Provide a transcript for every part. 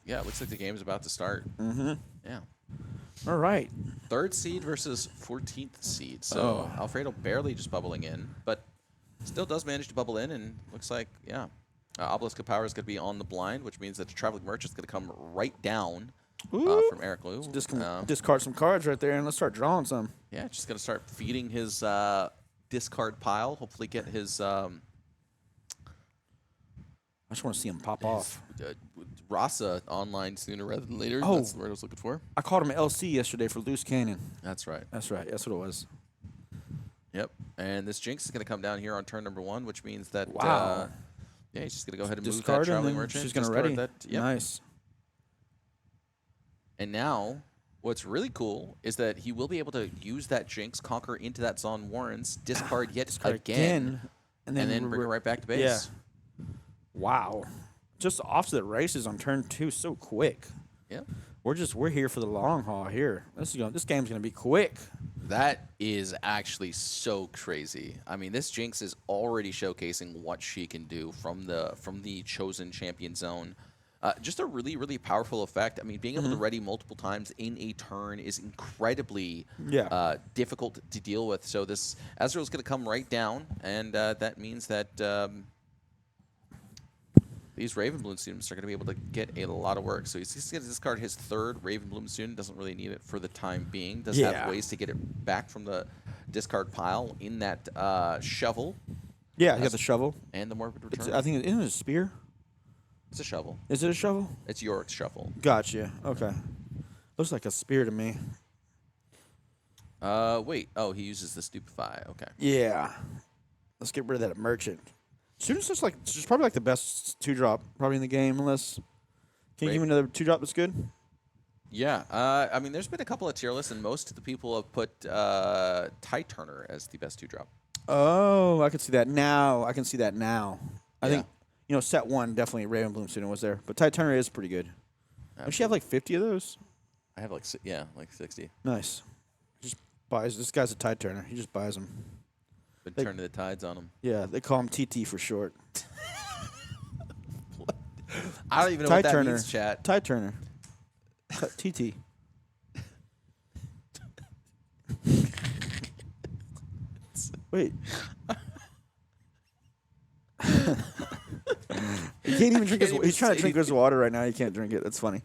Yeah, it looks like the game's about to start. Yeah. All right. 3rd seed versus 14th seed. So Alfredo barely just bubbling in, but still does manage to bubble in, and looks like, yeah. Obelisk Power is going to be on the blind, which means that the Traveling Merchant is going to come right down from Eric Liu. Discard some cards right there, and let's start drawing some. Yeah, just going to start feeding his discard pile. Hopefully get his... I just want to see him pop off. Rasa online sooner rather than later. Oh. That's the word I was looking for. I called him LC yesterday for Loose Cannon. That's right. That's right. That's what it was. Yep. And this Jinx is going to come down here on turn number 1, which means that... Wow. Yeah, he's just going to go ahead and Discard move that Traveling and Merchant. she's going to ready. That, yep. Nice. And now, what's really cool is that he will be able to use that Jinx, conquer into that Zon Warrens, discard yet again, and then bring it right back to base. Yeah. Wow. Just off to the races on turn 2 so quick. Yeah. We're here for the long haul here. This game's going to be quick. That is actually so crazy. I mean, this Jinx is already showcasing what she can do from the chosen champion zone. Just a really, really powerful effect. I mean, being able to ready multiple times in a turn is incredibly difficult to deal with. So this Ezreal is going to come right down, and that means that these Ravenbloom students are going to be able to get a lot of work. So he's going to discard his 3rd Ravenbloom student. Doesn't really need it for the time being. Does have ways to get it back from the discard pile in that shovel. Yeah, he got the shovel. And the Morbid Return. I think isn't it a spear? It's a shovel. Is it a shovel? It's Yorick's shovel. Gotcha. Okay. Looks like a spear to me. Wait. Oh, he uses the Stupefy. Okay. Yeah. Let's get rid of that merchant. Student's just probably like the best 2-drop probably in the game, unless can you give me another 2-drop that's good? Yeah. I mean, there's been a couple of tier lists, and most of the people have put Tide Turner as the best 2-drop. Oh, I can see that now. I think set 1 definitely Ravenbloom student was there, but Tide Turner is pretty good. Does she have like 50 of those? I have like 60. Nice. Just buys this guy's a Tide Turner. He just buys them. Been turning the tides on him. Yeah, they call him TT for short. I don't even know Tide what that Turner. means, chat. Tide Turner. TT. Wait. He can't even drink his. He's trying to drink his water right now. He can't drink it. That's funny.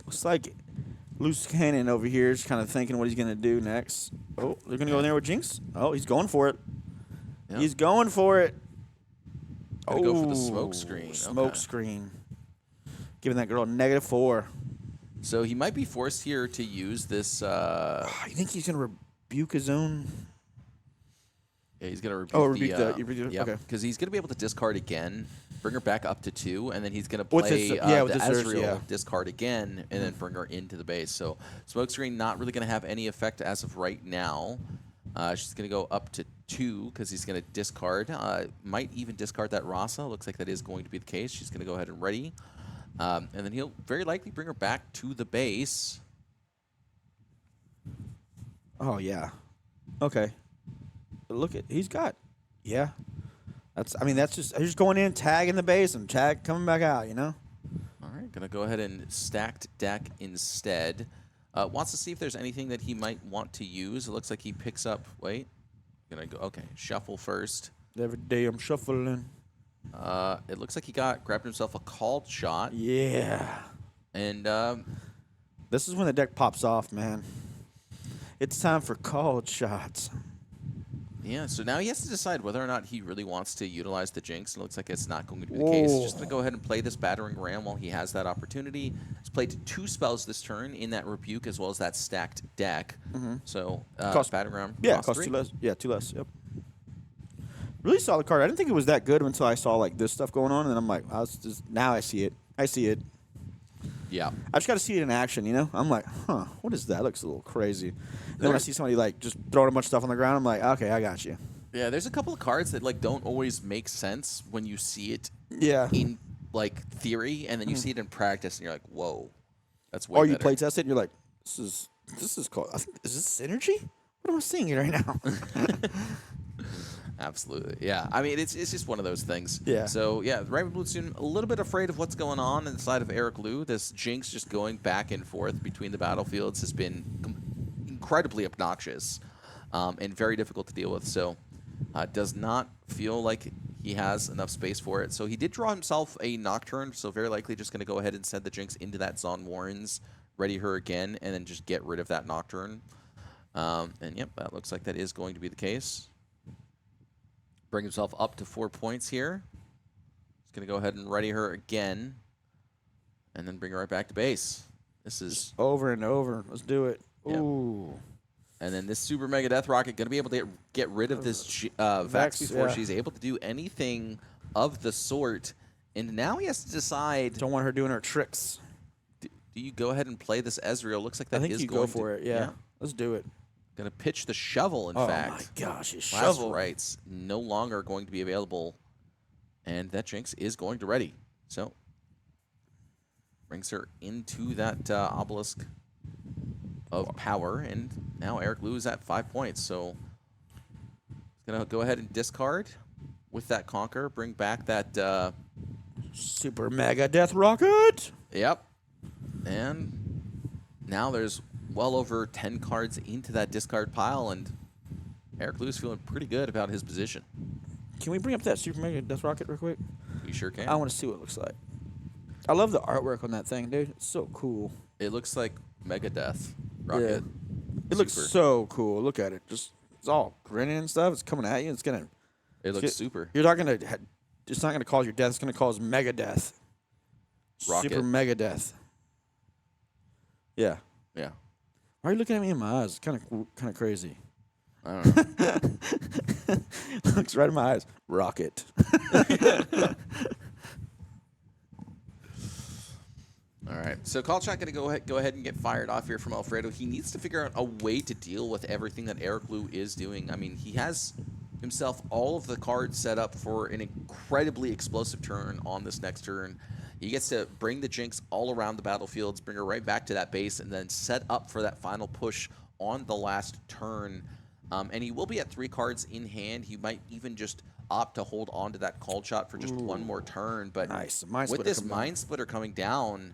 Looks like Loose Cannon over here is kind of thinking what he's going to do next. Oh, they're going to go in there with Jinx. Oh, he's going for it. Yep. He's going for it. Go for the smoke screen. Smoke screen. Giving that girl a -4. So he might be forced here to use this. You think he's going to rebuke his own? Yeah, he's going to rebuke the okay. Because he's going to be able to discard again, bring her back up to 2, and then he's going to play the Ezreal discard again, and then bring her into the base. So Smokescreen not really going to have any effect as of right now. She's going to go up to 2 because he's going to discard. Might even discard that Rasa. Looks like that is going to be the case. She's going to go ahead and ready. And then he'll very likely bring her back to the base. Oh, yeah. Okay. Look at he's got, yeah. That's just going in, tagging the base, and tag coming back out. All right, gonna go ahead and stacked deck instead. Wants to see if there's anything that he might want to use. It looks like he picks up. Wait, gonna go. Okay, shuffle first. Every day I'm shuffling. It looks like he grabbed himself a called shot. Yeah. And this is when the deck pops off, man. It's time for called shots. Yeah, so now he has to decide whether or not he really wants to utilize the Jinx. It looks like it's not going to be the case. He's just going to go ahead and play this Battering Ram while he has that opportunity. He's played 2 spells this turn in that Rebuke as well as that stacked deck. So, Battering Ram costs 2 less. Yeah, 2 less, yep. Really solid card. I didn't think it was that good until I saw like this stuff going on, and then I'm like, now I see it. I see it. Yeah. I just got to see it in action, I'm like, huh, what is that? Looks a little crazy. Then when I see somebody like just throwing a bunch of stuff on the ground, I'm like, okay, I got you. Yeah, there's a couple of cards that like don't always make sense when you see it in like theory, and then you see it in practice, and you're like, whoa, that's way Or better. you play test it, and you're like, this is called. Is this synergy? What am I seeing here right now? Absolutely, yeah. I mean, it's just one of those things. Yeah. So, yeah, Raven Blue student a little bit afraid of what's going on inside of Eric Liu. This Jinx just going back and forth between the battlefields has been incredibly obnoxious and very difficult to deal with. So, does not feel like he has enough space for it. So he did draw himself a Nocturne, so very likely just going to go ahead and send the Jinx into that Zon Warrens, ready her again, and then just get rid of that Nocturne. And, yep, that looks like that is going to be the case. Bring himself up to 4 points here. He's going to go ahead and ready her again. And then bring her right back to base. This is... Just over and over. Let's do it. Yep. Ooh. And then this Super Mega Death Rocket going to be able to get rid of this Vex before she's able to do anything of the sort. And now he has to decide... Don't want her doing her tricks. Do you go ahead and play this Ezreal? Looks like that is going to... I think you go for it, yeah. Let's do it. Going to pitch the shovel, in fact. Oh, my gosh, his Last shovel. rights no longer going to be available. And that Jinx is going to ready. So, brings her into that obelisk of power. And now Eric Liu is at 5 points. So, he's going to go ahead and discard with that Conquer. Bring back that... Super Mega Death Rocket. Yep. And now there's well over 10 cards into that discard pile, and Eric Liu is feeling pretty good about his position. Can we bring up that Super Mega Death Rocket real quick? You sure can. I want to see what it looks like. I love the artwork on that thing, dude. It's so cool. It looks like Mega Death Rocket. Yeah. It looks so cool. Look at it. Just it's all grinning and stuff. It's coming at you. It's gonna. It looks super. You're not gonna. It's not gonna cause your death. It's gonna cause Mega Death. Rocket. Super Mega Death. Yeah. Yeah. Why are you looking at me in my eyes? It's kind of crazy. I don't know. Looks right in my eyes. Rocket. All right. So call shot going to go ahead and get fired off here from Alfredo. He needs to figure out a way to deal with everything that Eric Liu is doing. I mean, he has himself all of the cards set up for an incredibly explosive turn on this next turn. He gets to bring the Jinx all around the battlefields, bring her right back to that base, and then set up for that final push on the last turn. And he will be at 3 cards in hand. He might even just opt to hold on to that called shot for just one more turn. But nice. with this Mind Splitter coming down,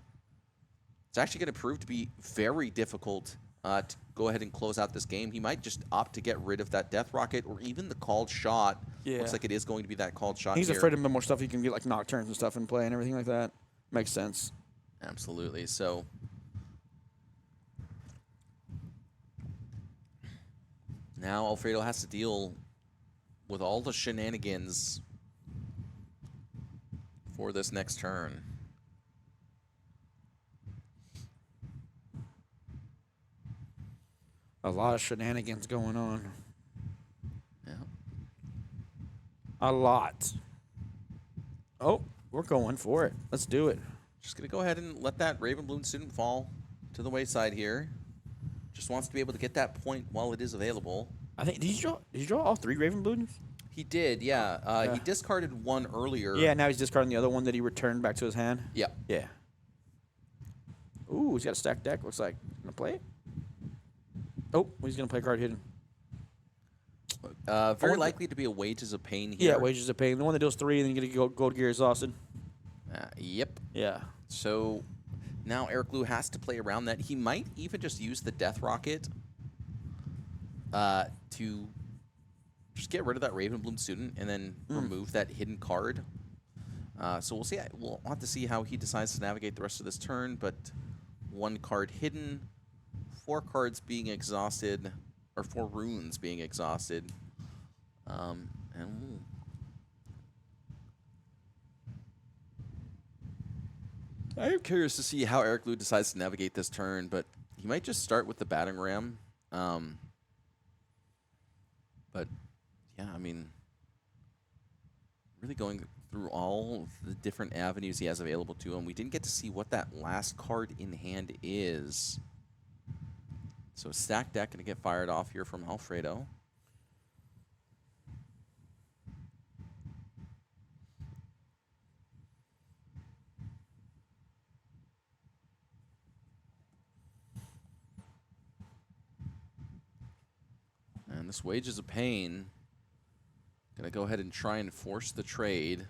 it's actually going to prove to be very difficult to go ahead and close out this game. He might just opt to get rid of that Death Rocket or even the called shot. Yeah. Looks like it is going to be that called shot. He's afraid of more stuff. He can get like Nocturnes and stuff in play and everything like that. Makes sense. Absolutely. So now Alfredo has to deal with all the shenanigans for this next turn. A lot of shenanigans going on. Yeah. A lot. Oh, we're going for it. Let's do it. Just going to go ahead and let that Raven Bloom student fall to the wayside here. Just wants to be able to get that point while it is available. I think did you draw all 3 Raven Blooms? He did, yeah. He discarded one earlier. Yeah, now he's discarding the other one that he returned back to his hand. Yeah. Yeah. Ooh, he's got a stacked deck. Looks like gonna play it. Oh, he's gonna play a card hidden. Very likely to be a Wages of Pain here. Yeah, Wages of Pain. The one that deals 3 and then you get Gold Gear exhausted. Yep. Yeah. So now Eric Liu has to play around that. He might even just use the Death Rocket to just get rid of that Ravenbloom student and then remove that hidden card. So we'll see. We'll have to see how he decides to navigate the rest of this turn. But 1 card hidden, 4 cards being exhausted, or 4 runes being exhausted. And I am curious to see how Eric Liu decides to navigate this turn, but he might just start with the Battering Ram. But, yeah, I mean, really going through all of the different avenues he has available to him. We didn't get to see what that last card in hand is. So stack deck going to get fired off here from Alfredo. And this Wages of Pain Gonna go ahead and try and force the trade.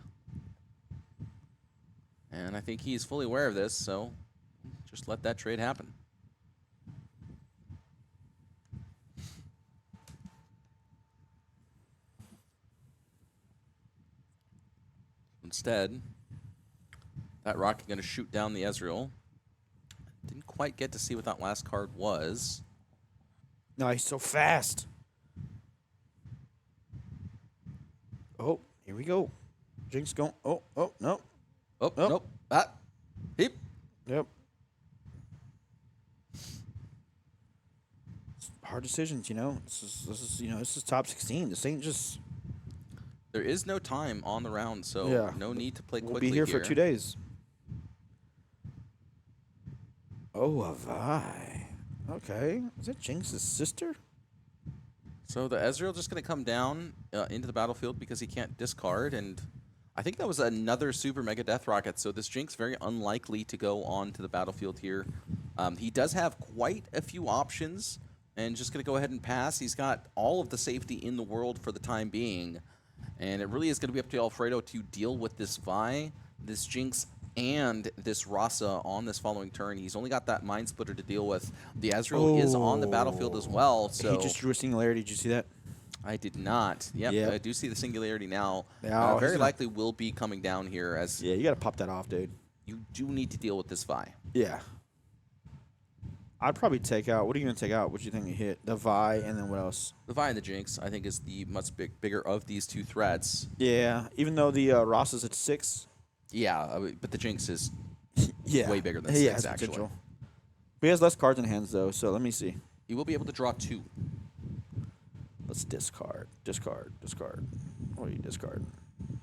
And I think he's fully aware of this, so just let that trade happen. Instead, that rocket going to shoot down the Ezreal. Didn't quite get to see what that last card was. No, he's so fast. Oh, here we go. Jinx going. Oh, no. Oh, nope. Heap. Yep. Hard decisions, you know. This is top 16. This ain't just. There is no time on the round, so yeah. No need to play quickly. We'll be here for 2 days. Oh, a Vi. Okay. Is that Jinx's sister? So the Ezreal just going to come down into the battlefield because he can't discard, and I think that was another super mega death rocket, so this Jinx very unlikely to go on to the battlefield here. He does have quite a few options, and just going to go ahead and pass. He's got all of the safety in the world for the time being, and it really is going to be up to Alfredo to deal with this Vi, this Jinx, and this Rasa on this following turn. He's only got that Mind Splitter to deal with. The Ezreal is on the battlefield as well. So he just drew a singularity. Did you see that? I did not. Yep. I do see the singularity now. Very likely will be coming down here. As yeah, you got to pop that off, dude. You do need to deal with this Vi. Yeah. I'd probably take out. What are you going to take out? What do you think you hit? The Vi, and then what else? The Vi and the Jinx, I think, is the much bigger of these two threats. Yeah, even though the Rosa's at 6. Yeah, but the Jinx is way bigger than 6, actually. Potential. But he has less cards in hands, though, so let me see. He will be able to draw 2. Let's discard. What do you discard? He's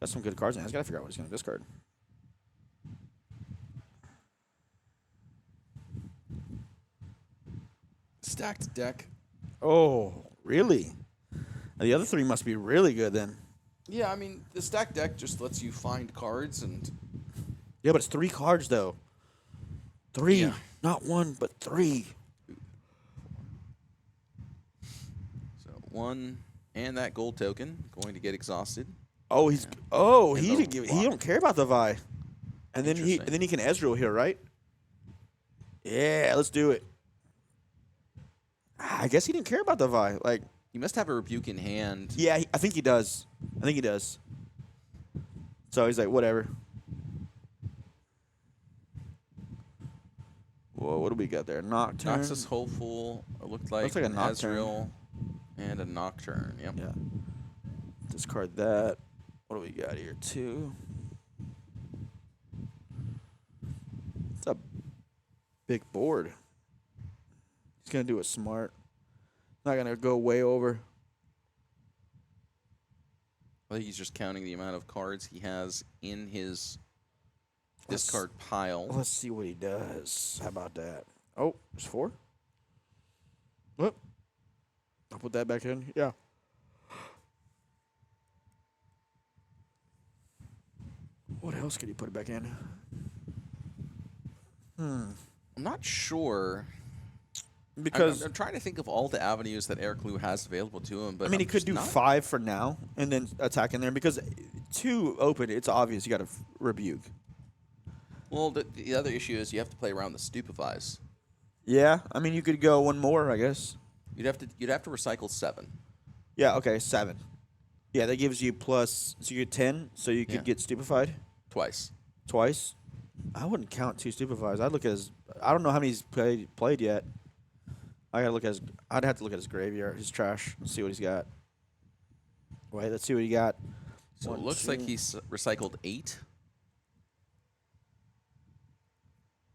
got some good cards in hands. Got to figure out what he's going to discard. Stacked deck. Oh, really? The other 3 must be really good, then. Yeah, I mean, the stacked deck just lets you find cards and... Yeah, but it's 3 cards, though. 3. Yeah. Not 1, but 3. So 1 and that gold token going to get exhausted. Oh, he's... Yeah. Oh, he don't care about the Vi. And then he can Ezreal here, right? Yeah, let's do it. I guess he didn't care about the Vi. Like... He must have a rebuke in hand. Yeah, I think he does. So he's like, whatever. Whoa, what do we got there? Nocturne. Noxus Hopeful. It looked like a Nocturne. Ezreal and a Nocturne. Yep. Yeah. Discard that. What do we got here? 2. It's a big board. He's going to do it smart. Not going to go way over. I think he's just counting the amount of cards he has in his discard pile. Let's see what he does. How about that? Oh, there's 4? Whoop. I'll put that back in. Yeah. What else could he put it back in? I'm not sure. Because I'm trying to think of all the avenues that Eric Liu has available to him. But I mean, he could do 5 for now and then attack in there. Because 2 open, it's obvious you got to rebuke. Well, the other issue is you have to play around the stupefies. Yeah, I mean, you could go 1 more, I guess. You'd have to recycle 7. Yeah, okay, 7. Yeah, that gives you plus, so you get 10, so you could get stupefied? Twice. I wouldn't count 2 stupefies. I'd look at his, I don't know how many he's played yet. I'd have to look at his graveyard, his trash, and see what he's got. Wait, let's see what he got. So it looks like he's recycled 8.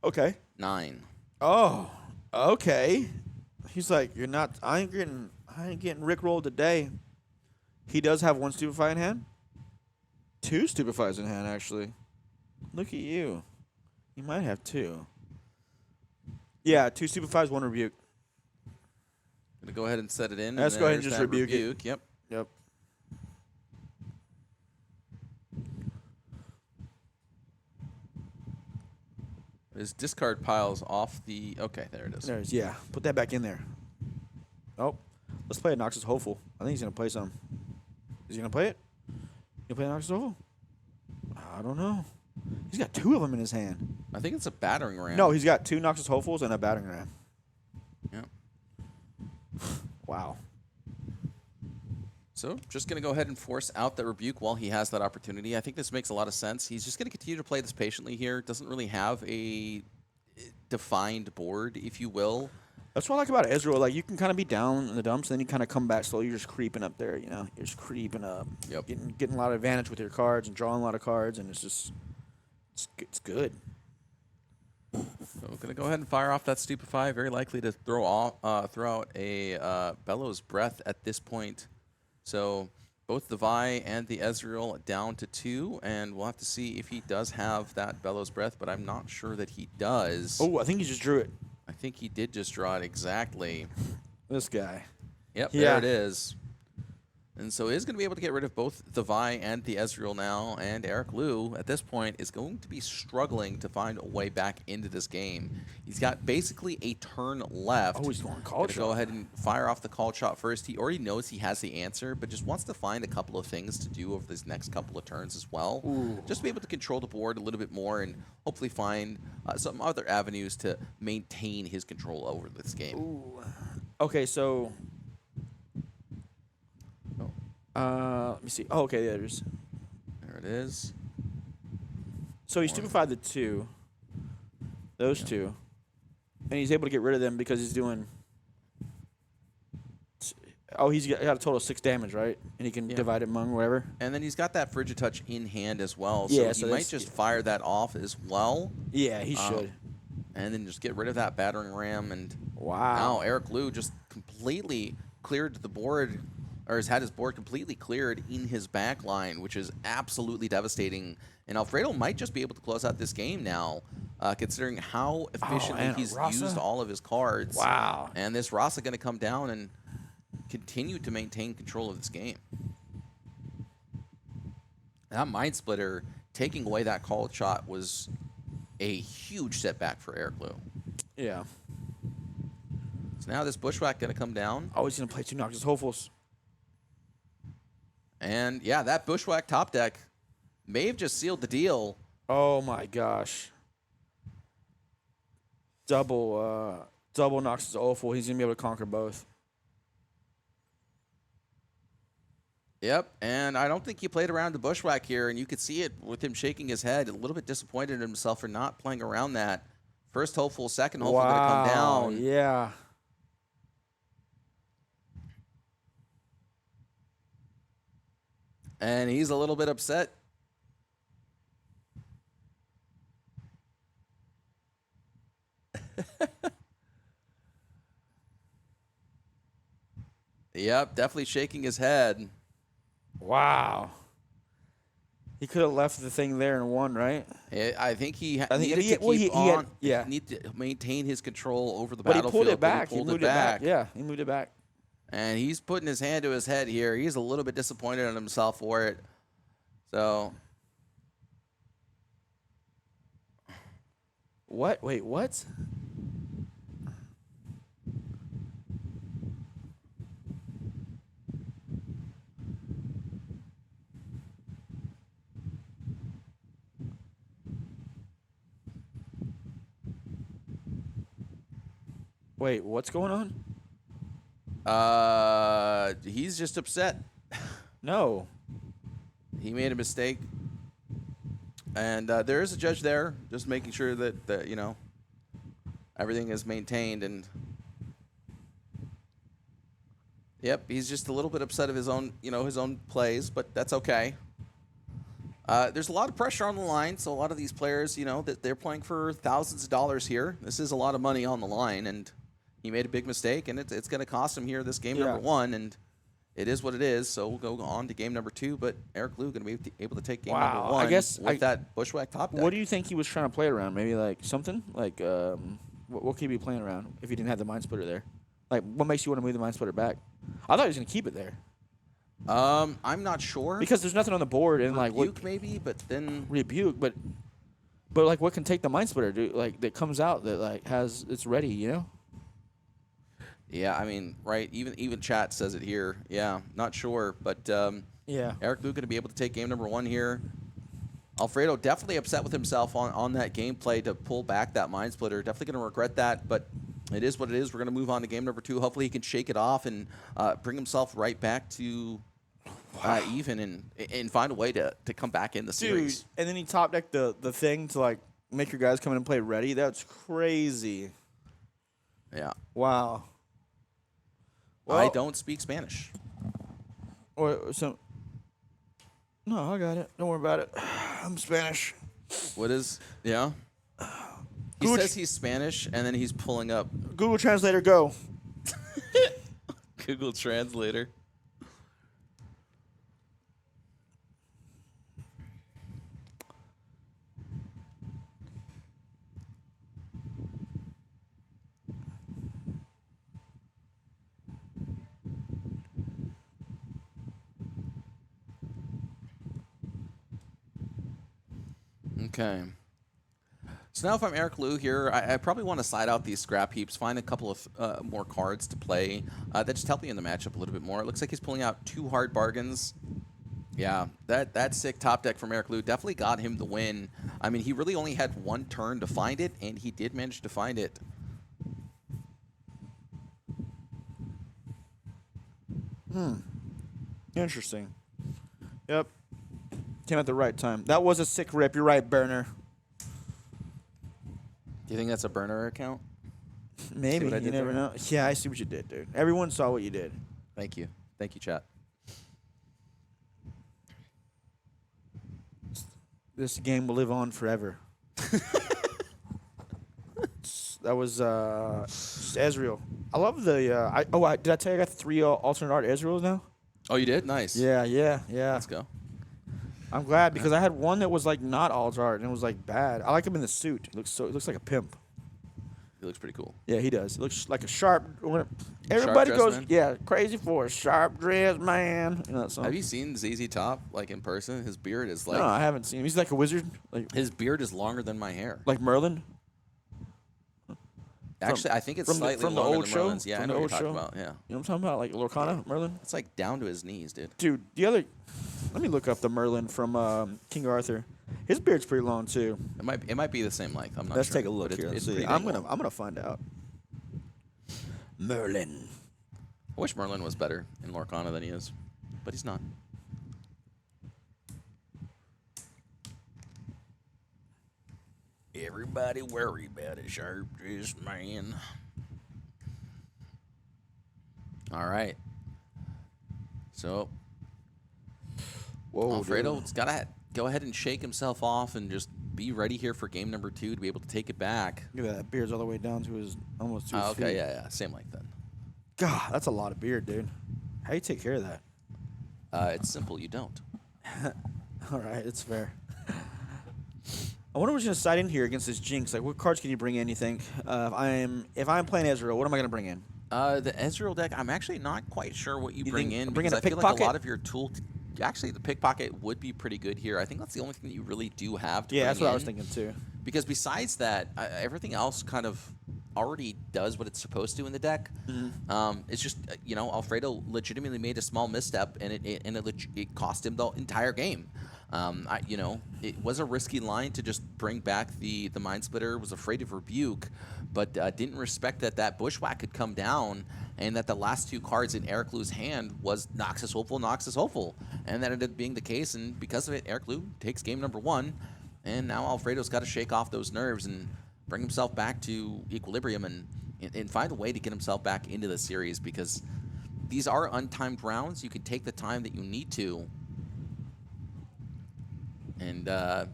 Okay. 9. Oh, okay. He's like, I ain't getting rickrolled today. He does have 1 stupefy in hand. 2 stupefies in hand, actually. Look at you. You might have 2. Yeah, 2 stupefies, 1 rebuke. Gonna go ahead and set it in. Let's go ahead and just rebuke it. Yep. His discard pile's off the... Okay, there it is. Yeah, put that back in there. Oh, Let's play a Noxus Hopeful. I think he's going to play some. Is he going to play it? You play a Noxus Hopeful? I don't know. He's got 2 of them in his hand. I think it's a battering ram. No, he's got 2 Noxus Hopefuls and a battering ram. Yep. Wow. So just going to go ahead and force out the Rebuke while he has that opportunity. I think this makes a lot of sense. He's just going to continue to play this patiently here. Doesn't really have a defined board, if you will. That's what I like about Ezreal. Like, you can kind of be down in the dumps, and then you kind of come back slowly. You're just creeping up there, you know? You're just creeping up. Yep. Getting a lot of advantage with your cards and drawing a lot of cards, and it's just... It's good. So we're going to go ahead and fire off that Stupefy. Very likely to throw out a Bellows Breath at this point. So both the Vi and the Ezreal down to 2, and we'll have to see if he does have that Bellows Breath, but I'm not sure that he does. Oh, I think he just drew it. I think he did just draw it exactly. This guy. Yep, there it is. And so he's going to be able to get rid of both the Vi and the Ezreal now, and Eric Liu, at this point, is going to be struggling to find a way back into this game. He's got basically a turn left. Oh, he's going call shot. Go ahead and fire off the call shot first. He already knows he has the answer, but just wants to find a couple of things to do over these next couple of turns as well. Ooh. Just to be able to control the board a little bit more and hopefully find some other avenues to maintain his control over this game. Ooh. Okay, so... let me see. Oh, okay, there it is. There it is. So he stupefied the 2. Those 2. And he's able to get rid of them because he's doing... Oh, he's got a total of 6 damage, right? And he can divide it among whatever. And then he's got that Frigid Touch in hand as well. So yeah, he might just fire that off as well. Yeah, he should. And then just get rid of that battering ram. And wow. Now Eric Liu just completely cleared the board, or has had his board completely cleared in his back line, which is absolutely devastating. And Alfredo might just be able to close out this game now, considering how efficiently he's used all of his cards. Wow. And this Rasa going to come down and continue to maintain control of this game. That Mind Splitter, taking away that call shot, was a huge setback for Eric Liu. Yeah. So now this Bushwhack going to come down. Oh, he's going to play 2 Noxus Hopefuls. And, yeah, that Bushwhack top deck may have just sealed the deal. Oh, my gosh. Double Noxus Hopeful. He's going to be able to conquer both. Yep, and I don't think he played around the Bushwhack here, and you could see it with him shaking his head, a little bit disappointed in himself for not playing around that. First Hopeful, second Hopeful going to come down. Yeah. And he's a little bit upset. Yep, definitely shaking his head. Wow. He could have left the thing there and won, right? I think he needed to maintain his control over the battlefield. battlefield. He pulled it back. He moved it back. Yeah, he moved it back. And he's putting his hand to his head here. He's a little bit disappointed in himself for it. So. What? Wait, what? Wait, what's going on? He's just upset. No. He made a mistake. And there is a judge there, just making sure that you know, everything is maintained. And yep, he's just a little bit upset of his own, his own plays, but that's okay. There's a lot of pressure on the line, so a lot of these players, that they're playing for thousands of dollars here. This is a lot of money on the line, and he made a big mistake, and it's going to cost him here this game number 1, and it is what it is. So we'll go on to game number 2, but Eric Liu going to be able to take game number 1 I guess with that Bushwhack top deck. What do you think he was trying to play around? Maybe like something? Like, what could he be playing around if he didn't have the Mind Splitter there? Like, what makes you want to move the Mind Splitter back? I thought he was going to keep it there. I'm not sure. Because there's nothing on the board, and Rebuke maybe, but then Rebuke, but like what can take the Mind Splitter, dude? Like that comes out that like it's ready, Yeah, I mean, right, even chat says it here. Yeah, not sure, but Yeah. Eric Lou going to be able to take game number 1 here. Alfredo definitely upset with himself on that gameplay to pull back that Mind Splitter. Definitely going to regret that, but it is what it is. We're going to move on to game number 2. Hopefully he can shake it off and bring himself right back to even and find a way to come back in the series. Dude, and then he top decked the thing to, like, make your guys come in and play ready. That's crazy. Yeah. Wow. Well, I don't speak Spanish. Or so. No, I got it. Don't worry about it. I'm Spanish. What is? Yeah. He says he's Spanish, and then he's pulling up Google Translator. Go. Google Translator. Okay. So now if I'm Eric Lou here, I probably want to side out these scrap heaps, find a couple of more cards to play that just help me in the matchup a little bit more. It looks like he's pulling out 2 hard bargains. Yeah, that sick top deck from Eric Lou definitely got him the win. I mean, he really only had 1 turn to find it, and he did manage to find it. Interesting. Yep. Came at the right time. That was a sick rip. You're right, Burner. Do you think that's a burner account? Maybe. You never know. Yeah, I see what you did, dude. Everyone saw what you did. Thank you. Thank you, chat. This game will live on forever. That was Ezreal. I love the. Did I tell you I got 3 alternate art Ezreals now? Oh, you did? Nice. Yeah. Let's go. I'm glad because I had one that was like not alt art and it was like bad. I like him in the suit. It looks like a pimp. He looks pretty cool. Yeah, he does. He looks like a sharp. Everybody goes, man? Yeah, crazy for a sharp dressed man. You know that song? Have you seen ZZ Top like in person? His beard is like. No, I haven't seen him. He's like a wizard. Like his beard is longer than my hair. Like Merlin. Actually, I think it's slightly longer the old than show. Merlin's. Yeah, I know what you're talking about. Yeah. You know what I'm talking about? Like Lorcana, Merlin. It's like down to his knees, dude. Dude, the other. Let me look up the Merlin from King Arthur. His beard's pretty long too. It might be the same length. I'm not Let's sure. take a look here. It's see. I'm gonna find out. Merlin. I wish Merlin was better in Lorcana than he is, but he's not. Everybody worry about a sharp dressed man. All right. So, Alfredo's got to go ahead and shake himself off and just be ready here for game number 2 to be able to take it back. Look at that. Beard's all the way down to his almost to his feet. Okay, yeah. Same length then. God, that's a lot of beard, dude. How do you take care of that? It's simple. You don't. All right, it's fair. I wonder what's going to side in here against this Jinx. Like, what cards can you bring in, you think? If I'm playing Ezreal, what am I going to bring in? The Ezreal deck, I'm actually not quite sure what you bring in. Bring in a I feel pickpocket? like a lot of your tool... Actually, the pickpocket would be pretty good here. I think that's the only thing that you really do have to bring in. Yeah, that's what I was thinking, too. Because besides that, everything else kind of already does what it's supposed to in the deck. Mm-hmm. It's just, Alfredo legitimately made a small misstep, and it cost him the entire game. It was a risky line to just bring back the Mind Splitter, was afraid of Rebuke, but didn't respect that Bushwhack could come down, and that the last 2 cards in Eric Lou's hand was Noxus Hopeful, and that ended up being the case, and because of it, Eric Lou takes game number 1, and now Alfredo's got to shake off those nerves and bring himself back to equilibrium and find a way to get himself back into the series, because these are untimed rounds. You can take the time that you need to. And, I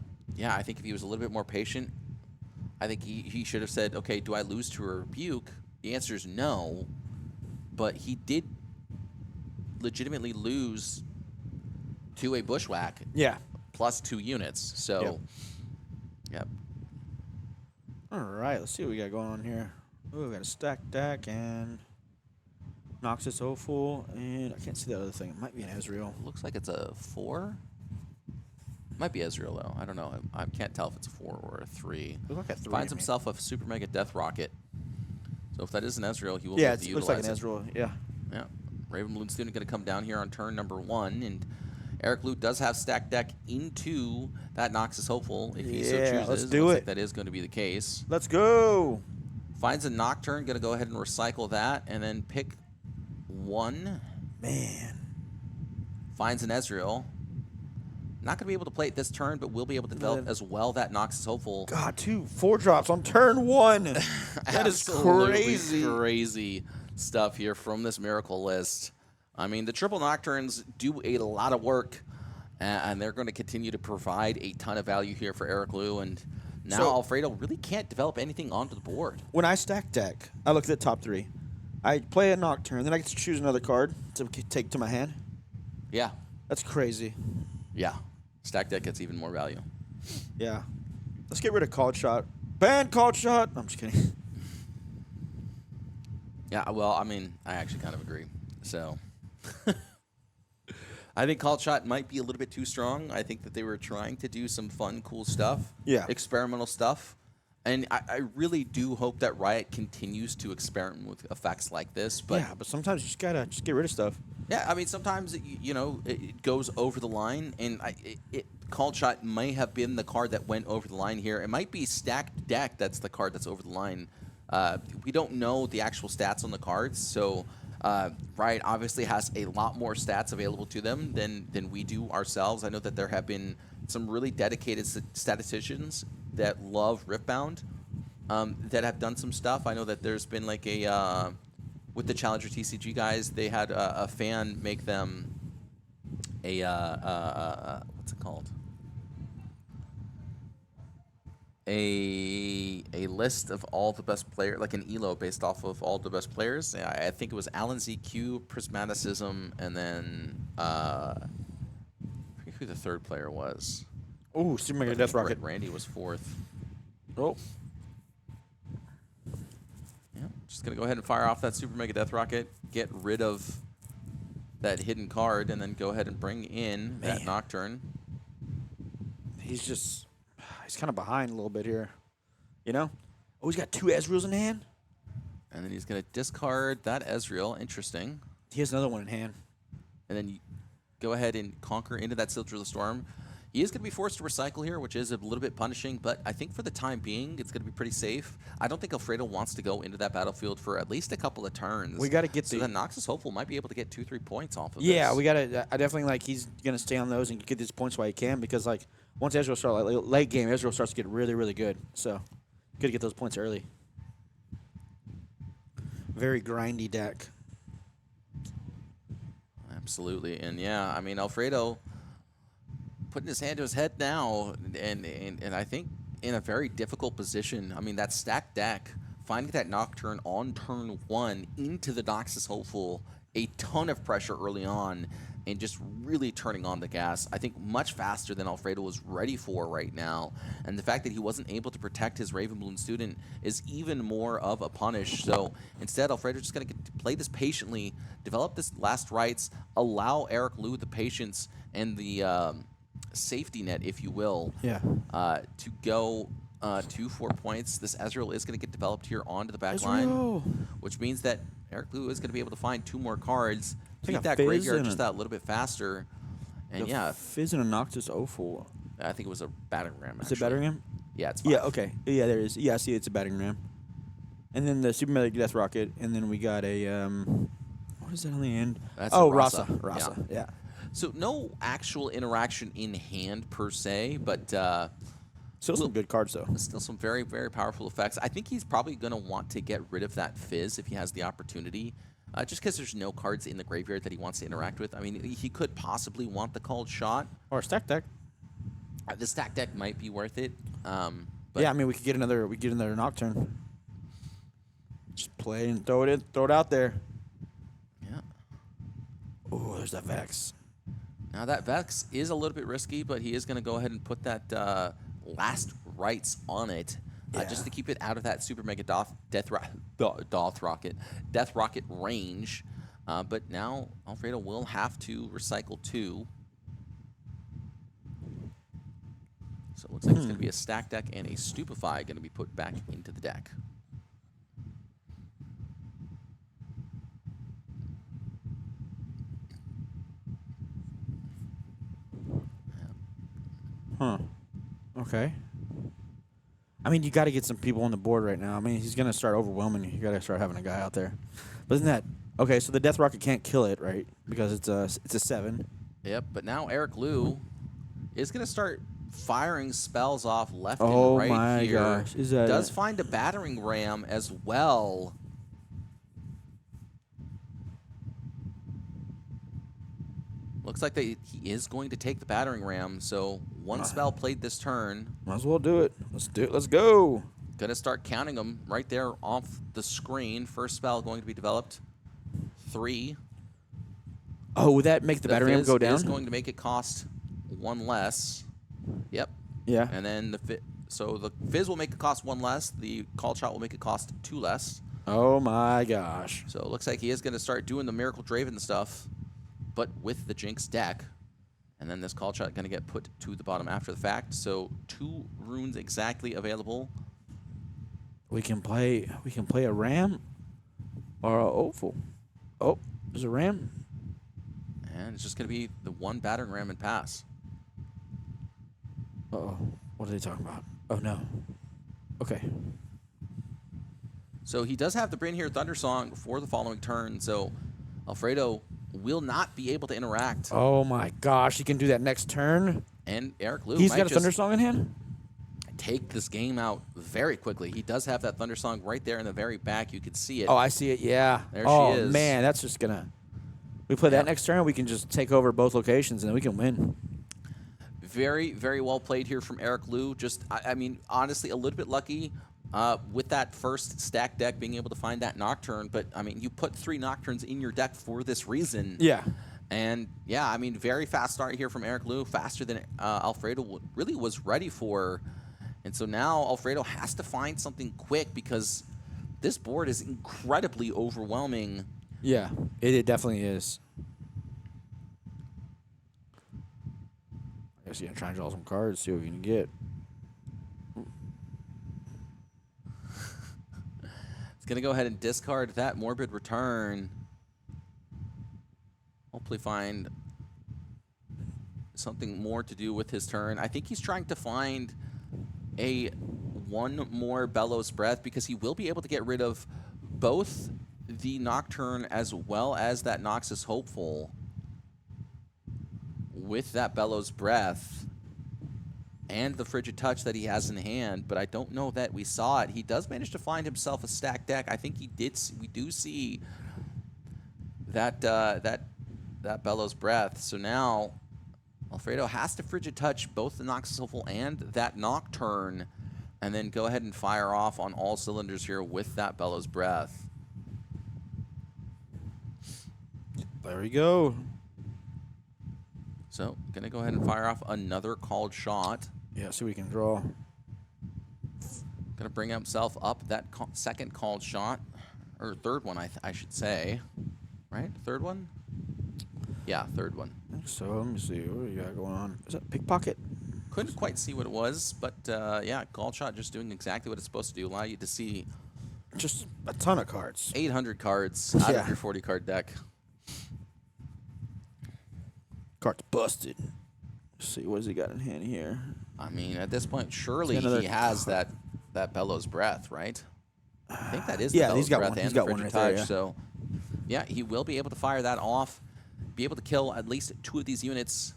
think if he was a little bit more patient, I think he should have said, okay, do I lose to a Rebuke? The answer is no. But he did legitimately lose to a Bushwhack. Yeah. Plus 2 units. So, yep. All right, let's see what we got going on here. Oh, we got a stack deck and Noxus Hopeful, and I can't see that other thing. It might be an Ezreal. Looks like it's a 4. Might be Ezreal, though. I don't know. I can't tell if it's a 4 or a 3. Looks like a 3. Finds himself a Super Mega Death Rocket. So if that is an Ezreal, he will yeah, be able to it looks like an utilize it. Ezreal. Yeah. Yeah. Raven Balloon Student going to come down here on turn number 1, and Eric Lute does have stack deck into that Noxus Hopeful if he so chooses. Let's do Looks it. like that is going to be the case. Let's go. Finds a Nocturne, going to go ahead and recycle that, and then pick 1. Man. Finds an Ezreal. Not going to be able to play it this turn, but will be able to develop as well that Noxus Hopeful. God, 2 4-drops on turn 1. That is crazy. Crazy stuff here from this Miracle list. I mean, the triple Nocturnes do a lot of work, and they're going to continue to provide a ton of value here for Eric Lue, and now Alfredo really can't develop anything onto the board. When I stack deck, I look at the top 3. I play a Nocturne, then I get to choose another card to take to my hand. Yeah. That's crazy. Yeah. Stack deck gets even more value. Yeah. Let's get rid of Called Shot. Ban Called Shot. I'm just kidding. Yeah, well, I mean, I actually kind of agree. So I think Called Shot might be a little bit too strong. I think that they were trying to do some fun, cool stuff. Yeah. Experimental stuff. And I really do hope that Riot continues to experiment with effects like this. But yeah, but sometimes you just gotta get rid of stuff. Yeah, I mean, sometimes, it goes over the line, and Called Shot may have been the card that went over the line here. It might be Stacked Deck that's the card that's over the line. We don't know the actual stats on the cards, so Riot obviously has a lot more stats available to them than we do ourselves. I know that there have been some really dedicated statisticians that love Riftbound that have done some stuff. I know that there's been like a... with the Challenger TCG guys, they had a fan make them a what's it called? A list of all the best players, like an ELO based off of all the best players. I think it was Alan ZQ, Prismaticism, and then I forget who the third player was. Oh, Super Mega Death Rocket. Randy was 4th. Oh. Just going to go ahead and fire off that Super Mega Death Rocket, get rid of that hidden card, and then go ahead and bring in that Nocturne. He's kind of behind a little bit here. You know? Oh, he's got 2 Ezreals in hand? And then he's going to discard that Ezreal. Interesting. He has another one in hand. And then you go ahead and conquer into that Silver the Storm. He is going to be forced to recycle here, which is a little bit punishing, but I think for the time being, it's going to be pretty safe. I don't think Alfredo wants to go into that battlefield for at least a couple of turns. We got to get so then Noxus Hopeful might be able to get 2-3 points off of this. Yeah, we got to. I definitely he's going to stay on those and get these points while he can, because once Ezreal starts, late game, Ezreal starts to get really, really good. So good to get those points early. Very grindy deck. Absolutely, and yeah, I mean Alfredo putting his hand to his head now, and I think in a very difficult position. I mean, that stacked deck, finding that Nocturne on turn 1 into the Noxus Hopeful, a ton of pressure early on, and just really turning on the gas, I think much faster than Alfredo was ready for right now. And the fact that he wasn't able to protect his Raven Balloon Student is even more of a punish. So instead, Alfredo's just going to play this patiently, develop this last rites, allow Eric Lue the patience and the safety net, if you will, to go 2-4 points. This Ezreal is going to get developed here onto the back line, which means that Eric Lue is going to be able to find 2 more cards, keep that graveyard just that a little bit faster. And yeah, Fizz and a Noctis 04. I think it was a battering ram. Is it battering ram? Yeah, it's 5. Yeah, okay. Yeah, there is. Yeah, I see it's a battering ram. And then the Super Mega Death Rocket, and then we got a what is that on the end? That's Rasa. Yeah. So no actual interaction in hand per se, but still some good cards though. Still some very, very powerful effects. I think he's probably going to want to get rid of that Fizz if he has the opportunity, just because there's no cards in the graveyard that he wants to interact with. I mean, he could possibly want the Called Shot or a stack deck. The stack deck might be worth it. But yeah, I mean, we could get another. We get another Nocturne. Just play and throw it out there. Yeah. Oh, there's that Vex. Now that Vex is a little bit risky, but he is going to go ahead and put that last rites on it, just to keep it out of that Super Mega Death Rocket range. But now Alfredo will have to recycle 2. So it looks like it's going to be a stack deck and a Stupefy going to be put back into the deck. Okay. I mean, you got to get some people on the board right now. I mean, he's going to start overwhelming you. You got to start having a guy out there. But isn't that okay? So the Death Rocket can't kill it, right? Because it's a 7. Yep. But now Eric Liu is going to start firing spells off left and right my here. Gosh. Is that does find a battering ram as well. Looks like he is going to take the battering ram. So one spell played this turn. Might as well do it. Let's do it. Let's go. Gonna start counting them right there off the screen. First spell going to be developed. 3. Oh, would that make the battering ram go down? Is going to make it cost 1 less. Yep. Yeah. And then the Fizz will make it cost 1 less. The call shot will make it cost 2 less. Oh my gosh. So it looks like he is going to start doing the Miracle Draven stuff, but with the Jinx deck. And then this call shot going to get put to the bottom after the fact. So 2 runes exactly available. We can play a ram or a Opal. Oh, there's a ram. And it's just going to be the 1 battering ram and pass. Uh-oh. What are they talking about? Oh, no. Okay. So he does have the Bring Here Thundersong for the following turn. So Alfredo will not be able to interact. Oh, my gosh. He can do that next turn? And Eric Liu He's might got a just Thundersong in hand? take this game out very quickly. He does have that Thundersong right there in the very back. You could see it. Oh, I see it. Yeah. There she is. Oh, man. That's just going to... We play that next turn, we can just take over both locations, and then we can win. Very, very well played here from Eric Liu. Just, I mean, honestly, a little bit lucky with that first stack deck being able to find that Nocturne. But, I mean, you put 3 Nocturnes in your deck for this reason. Yeah. And, yeah, I mean, very fast start here from Eric Liu. Faster than Alfredo really was ready for. And so now Alfredo has to find something quick because this board is incredibly overwhelming. Yeah, it definitely is. I guess you're going to try and draw some cards, see what we can get. It's going to go ahead and discard that Morbid Return. Hopefully find something more to do with his turn. I think he's trying to find a 1 more Bellows Breath because he will be able to get rid of both the Nocturne as well as that Noxus Hopeful with that Bellows Breath and the Frigid Touch that he has in hand, but I don't know that we saw it. He does manage to find himself a stacked deck. I think he did. We do see that that Bellows Breath. So now Alfredo has to Frigid Touch both the Noxus Hopeful and that Nocturne, and then go ahead and fire off on all cylinders here with that Bellows Breath. There we go. So, gonna go ahead and fire off another called shot. Yeah, so we can draw. Gonna bring himself up that second called shot, or third one, I should say. Right? Third one? Yeah, third one. So, let me see. What do you got going on? Is that pickpocket? Couldn't quite see what it was, but yeah, called shot just doing exactly what it's supposed to do. Allow you to see just a ton of cards. 800 cards out of your 40-card deck. Card's busted. Let's see, what has he got in hand here? I mean, at this point, surely he has that Bellows Breath, right? I think that is the Bellows Breath and the Frigid Touch. So, yeah, he will be able to fire that off, be able to kill at least 2 of these units.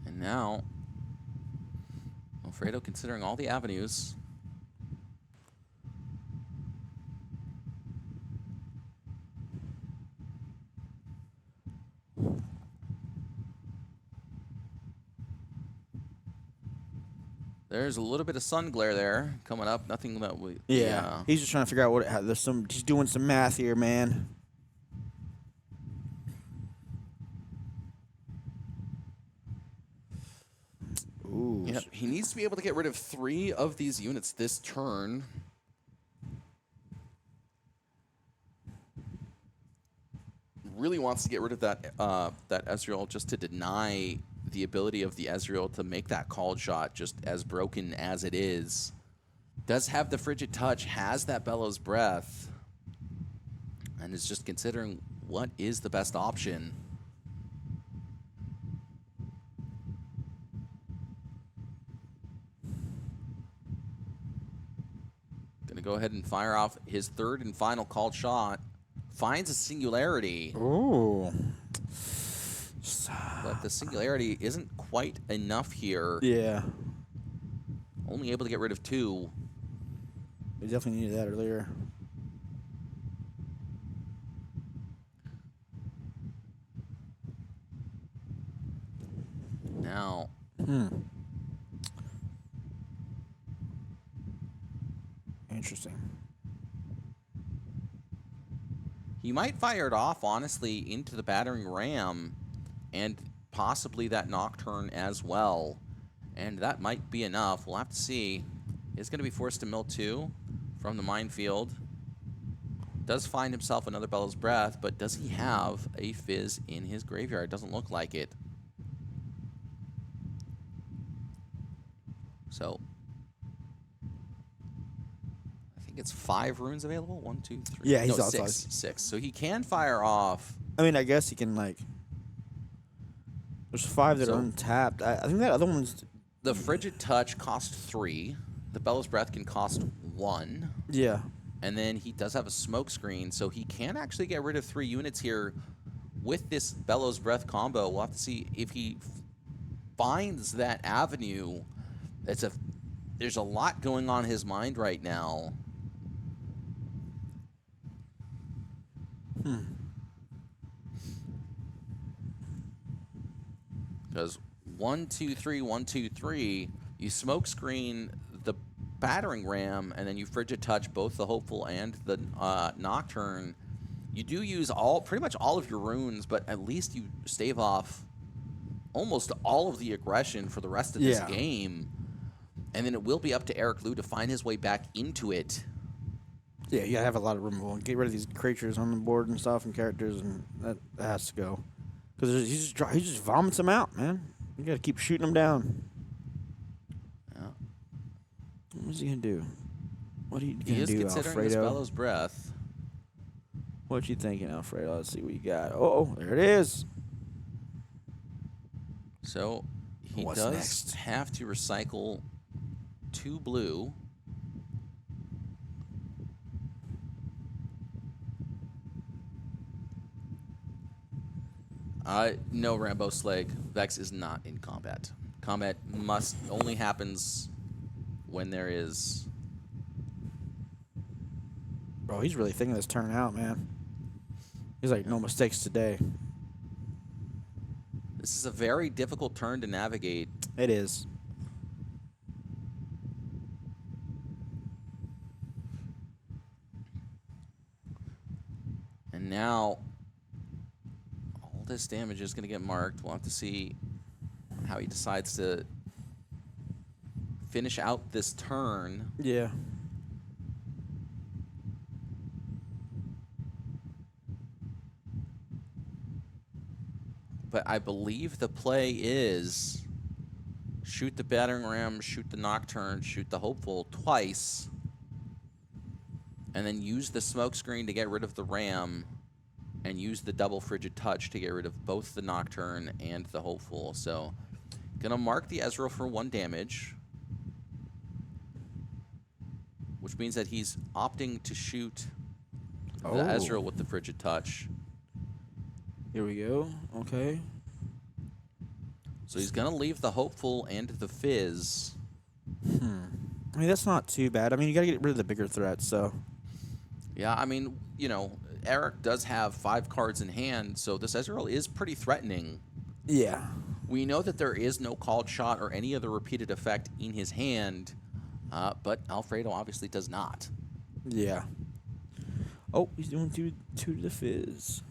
And now, Alfredo considering all the avenues. There's a little bit of sun glare there coming up. Nothing that we... Yeah. He's just trying to figure out what... He's doing some math here, man. Ooh. Yep. He needs to be able to get rid of 3 of these units this turn. Really wants to get rid of that that Ezreal just to deny the ability of the Ezreal to make that called shot just as broken as it is. Does have the Frigid Touch, has that Bellows Breath. and is just considering what is the best option. Gonna go ahead and fire off his third and final called shot. Finds a singularity. Ooh. But the singularity isn't quite enough here. Yeah. Only able to get rid of 2. We definitely needed that earlier. Now. Interesting. He might fire it off, honestly, into the battering ram and possibly that Nocturne as well. And that might be enough. We'll have to see. He's going to be forced to mill 2 from the minefield. Does find himself another Bellows Breath, but does he have a Fizz in his graveyard? Doesn't look like it. So I think it's 5 runes available. 1, 2, 3. Yeah, he's no, outside. 6. So he can fire off. I mean, I guess he can, like... There's 5 that are untapped. I think that other one's... The Frigid Touch cost 3. The Bellows Breath can cost 1. Yeah. And then he does have a smoke screen, so he can actually get rid of 3 units here with this Bellows Breath combo. We'll have to see if he finds that avenue. There's a lot going on in his mind right now. Because 1, 2, 3, 1, 2, 3, you smoke screen the battering ram, and then you Frigid Touch both the Hopeful and the Nocturne. You do use pretty much all of your runes, but at least you stave off almost all of the aggression for the rest of this game. And then it will be up to Eric Liu to find his way back into it. Yeah, you gotta have a lot of room. We'll get rid of these creatures on the board and stuff and characters, and that has to go. Because he just vomits them out, man. You gotta keep shooting them down. Yeah. What's he gonna do? What are you gonna do, He is considering Alfredo? this Bellows Breath. What you thinking, Alfredo? Let's see what you got. Oh, there it is. So he does have to recycle 2 blue. No, Rambo Slag. Vex is not in combat. Combat only happens when there is... Bro, he's really thinking this turn out, man. He's like, no mistakes today. This is a very difficult turn to navigate. It is. And now, all this damage is going to get marked. We'll have to see how he decides to finish out this turn. Yeah. But I believe the play is shoot the battering ram, shoot the Nocturne, shoot the Hopeful twice, and then use the smoke screen to get rid of the ram, and use the double Frigid Touch to get rid of both the Nocturne and the Hopeful. So, gonna mark the Ezreal for 1 damage, which means that he's opting to shoot the Ezreal with the Frigid Touch. Here we go. Okay. So he's going to leave the Hopeful and the Fizz. I mean, that's not too bad. I mean, you got to get rid of the bigger threats, so. Yeah, I mean, you know, Eric does have 5 cards in hand, so this Ezreal is pretty threatening. Yeah. We know that there is no called shot or any other repeated effect in his hand, but Alfredo obviously does not. Yeah. Oh, he's doing two to the Fizz.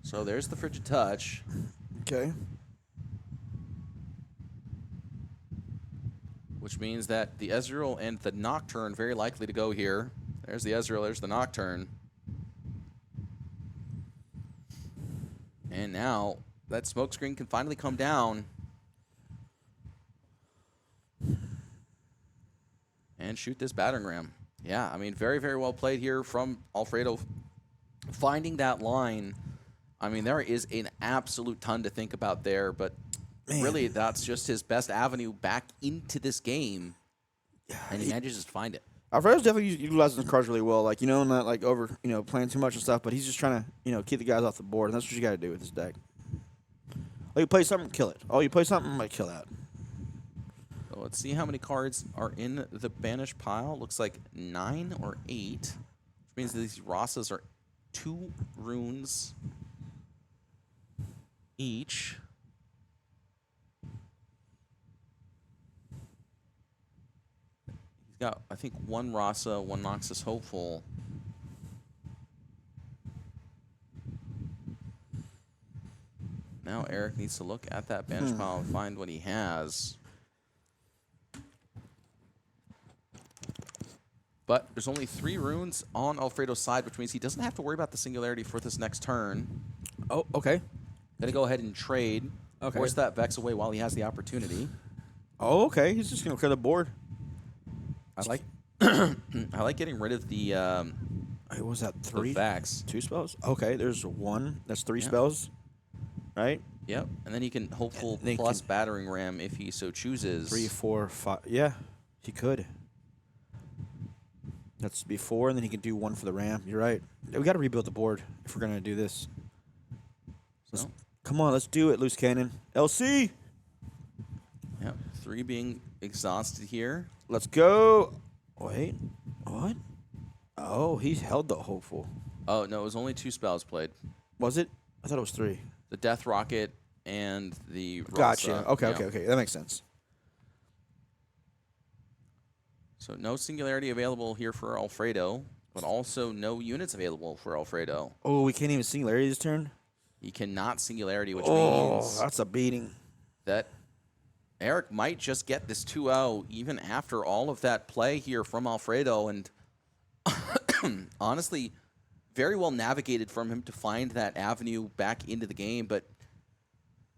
So there's the Frigid Touch. Okay. Which means that the Ezreal and the Nocturne very likely to go here. There's the Ezreal, there's the Nocturne. And now that smoke screen can finally come down and shoot this battering ram. Yeah, I mean, very, very well played here from Alfredo. Finding that line, I mean, there is an absolute ton to think about there, but really that's just his best avenue back into this game, and he manages to find it. Alfredo's definitely utilizing his cards really well, like, not like over, playing too much and stuff, but he's just trying to, keep the guys off the board, and that's what you got to do with this deck. Oh, you play something, kill it. Oh, you play something, like, kill that. So let's see how many cards are in the banish pile. Looks like 9 or 8, which means that these Rasas are 2 runes each. He's got, I think, 1 Rasa, 1 Noxus Hopeful. Now Eric needs to look at that bench pile and find what he has. But there's only 3 runes on Alfredo's side, which means he doesn't have to worry about the singularity for this next turn. Oh, okay. Gonna go ahead and trade. Okay. Force that Vex away while he has the opportunity. Oh, okay. He's just gonna clear the board. I like I like getting rid of the what was that, 3? the Vex. 2 spells? Okay, there's 1. That's 3 spells. Right? Yep. And then he can hopeful plus battering ram if he so chooses. 3, 4, 5. Yeah, he could. That's before, and then he can do 1 for the ram. You're right. We got to rebuild the board if we're going to do this. So. Come on, let's do it, Loose Cannon. LC! Yep. 3 being exhausted here. Let's go. Wait. What? Oh, he held the hopeful. Oh, no, it was only 2 spells played. Was it? I thought it was 3. The Death Rocket and the Rasa. Gotcha. Okay. That makes sense. So no singularity available here for Alfredo, but also no units available for Alfredo. Oh, we can't even singularity this turn? He cannot singularity, which means that's a beating. That Eric might just get this 2-0 even after all of that play here from Alfredo. And honestly, very well navigated from him to find that avenue back into the game. But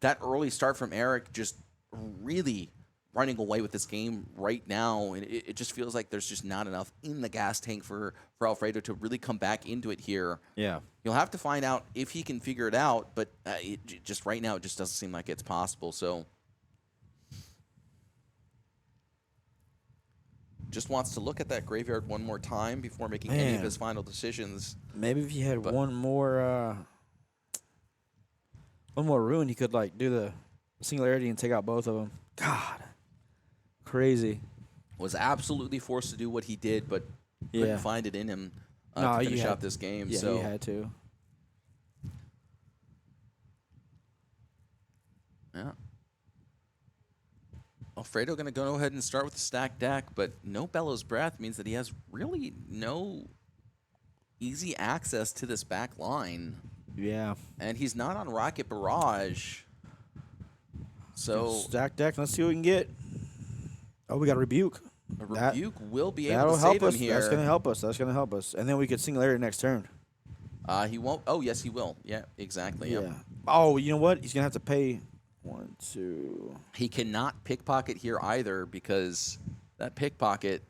that early start from Eric just really running away with this game right now, and it just feels like there's just not enough in the gas tank for Alfredo to really come back into it here. Yeah. You'll have to find out if he can figure it out, but just right now it just doesn't seem like it's possible. So just wants to look at that graveyard one more time before making any of his final decisions. Maybe if he had one more rune, he could like do the singularity and take out both of them. God. Crazy. Was absolutely forced to do what he did, but couldn't find it in him to finish out this game. Yeah, so he had to. Yeah. Alfredo going to go ahead and start with the stacked deck, but no Bellows Breath means that he has really no easy access to this back line. Yeah. And he's not on Rocket Barrage. So stacked deck, let's see what we can get. Oh, we got a Rebuke. A Rebuke will be able to save him here. That's going to help us. That's going to help us. And then we could singularity next turn. He won't. Oh, yes, he will. Yeah, exactly. Yeah. Yep. Oh, you know what? He's going to have to pay 1, 2. He cannot pickpocket here either because that pickpocket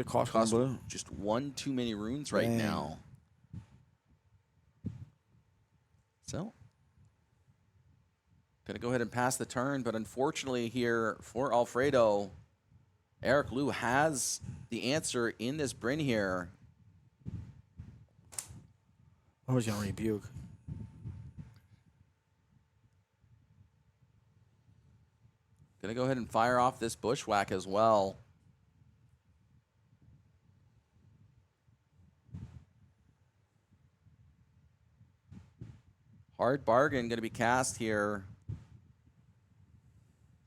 costs just 1 too many runes right now. So, going to go ahead and pass the turn, but unfortunately here for Alfredo, Eric Liu has the answer in this Bryn here. I was going to Rebuke. Going to go ahead and fire off this Bushwhack as well. Hard bargain going to be cast here.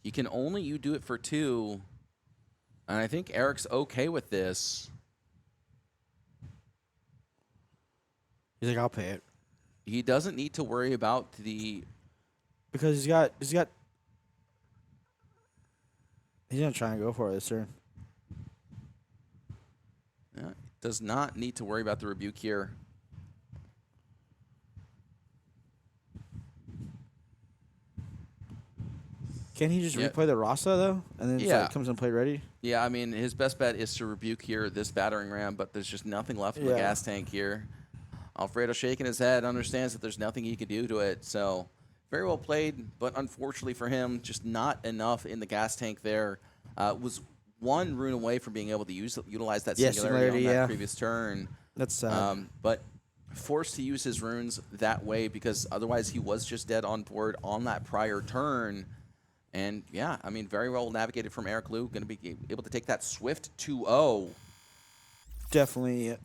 You can only do it for 2. And I think Eric's okay with this. He's like, I'll pay it. He doesn't need to worry about the... Because he's gonna try and go for it this turn. Yeah, does not need to worry about the Rebuke here. Can he just replay the Rasa, though? And then it comes and play ready? Yeah, I mean, his best bet is to rebuke here this battering ram, but there's just nothing left in the gas tank here. Alfredo shaking his head, understands that there's nothing he can do to it. So very well played, but unfortunately for him, just not enough in the gas tank there. Was one rune away from being able to utilize that singularity on that previous turn. That's sad. But forced to use his runes that way because otherwise he was just dead on board on that prior turn. And yeah, I mean, very well navigated from Eric Liu. Going to be able to take that swift 2-0. Definitely